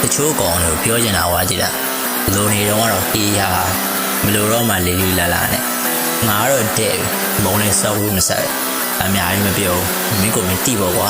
တချို့ကောင်တို့ပြောချင်တာဝါကြည့်တာလူနေတော့ကတော့အေးရမလို့တော့မှလေးလေးလာလာနဲ့ငါတော့တဲ့ဘုံနဲ့စောက်ဘူးမဆက်အများကြီးမပြောမင်းကိုမတိပေါ့ကွာ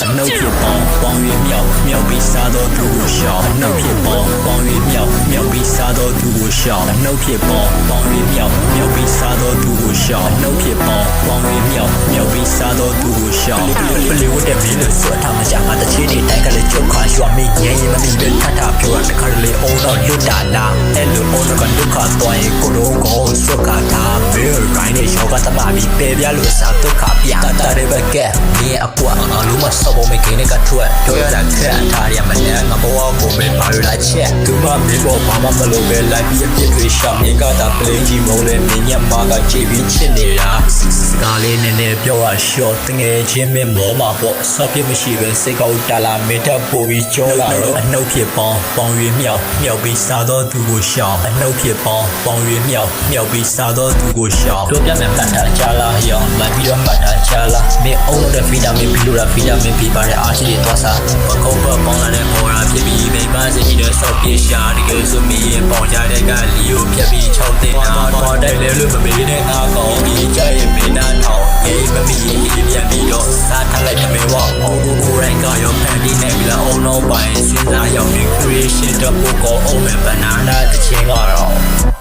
အနှုတ်ဖြစ်ပေါင်းရွေးမြောက်ပြီးစားတော့သူကိုရှောင်းအနှုတ်ဖြစ်ပေါင်းရွေးမြောက်ပြီးစားတော့သူကိုရှောင်းအနှုတ်ဖြစ်ပေါင်းရွေးမြောက်ပြီးစားတော့သူကိုရှောင်းအနှုတ်ဖြစ်ပေါင်းရွေးမြောက်ပြီးစားတော့သူကိုရှောင်းပလီဝတ်တဲ့မင်းလို့ဆိုထားမှကြာငါတချင်းနေတိုက်ကလေးချုပ်ခါရွာမိငယ်ရင်မမီပဲထထပြောတာတခါလေအုံတော့လွတ်တာလားအဲ့လိုအုံတော့ကဒုက္ခသွားရင်ကိုလိုကိုစွတ်ခါတာဘေးရိုင်းနဲ့ရောကတမပြီးပေပြလို့စားဒုက္ခပြန်တာတဲ့ဘက်ကဒီအကွာအလုံးမစောဖို့မကင်းနဲ့ထွက်ပြောရတာခက်ထားရမလဲငါဘဝကိုပဲပါရလာချက်သူမမင်းဘောဘာမှမလုပ်ပဲလိုက်ပြီးအပြစ်တွေရှာမြင်ကတာပလင်းကြီးမုံလဲမြင်ညက်မာကကြည့်ပြီးချစ်နေတာစကားလေးနဲ့ပြောရရှော့တငယ်ချင်းမင်းမောမှာပေါ့ဆော့ပြမရှိပဲစိတ်ကောက်တာလာမင်းတက်ပို့ပြီးကြောလာတော့အနှုတ်ဖြစ်ပေါင်းရွေးမြောက်ပြီးစားတော့သူကိုရှောင်းအနှုတ်ဖြစ်ပေါင်းရွေးမြောက်ပြီးစားတော့သူကိုရှောင်းတို့ပြမယ်ပတ်တာချလာရောင်းလိုက်ပြီးတော့ပတ်တာချလာမင်းအုံးတဲ့ဗီတာမင်ဘီလိုဗီတာမင်ဘီပါတဲ့အားရှိတွေသွားစားပကုန်းပေါင်းလာတဲ့ပေါ်လာဖြစ်ပြီးမိမစကြီးတဲ့ဆော့ပြေရှာတကယ်ဆိုမင်းပေါင်ကြတဲ့ကလီယိုဖြတ်ပြီး6တင်တာပေါ်တိုက်လဲလို့မမေးတဲ့ငါကောင်းကြီးကြရဲ့မင်းနာထောင်ရေးမမီရေးပြန်ပြီးတော့စားထားလိုက်တယ်မေဝအော်ကိုရိုင်းကရောဖန်တီးနေပြီလားအုံတော့ပိုင်းစဉ်းစားရောက်နေ creation တော့ပို့ကောအုံးမဲ့ banana တချင်းကတော့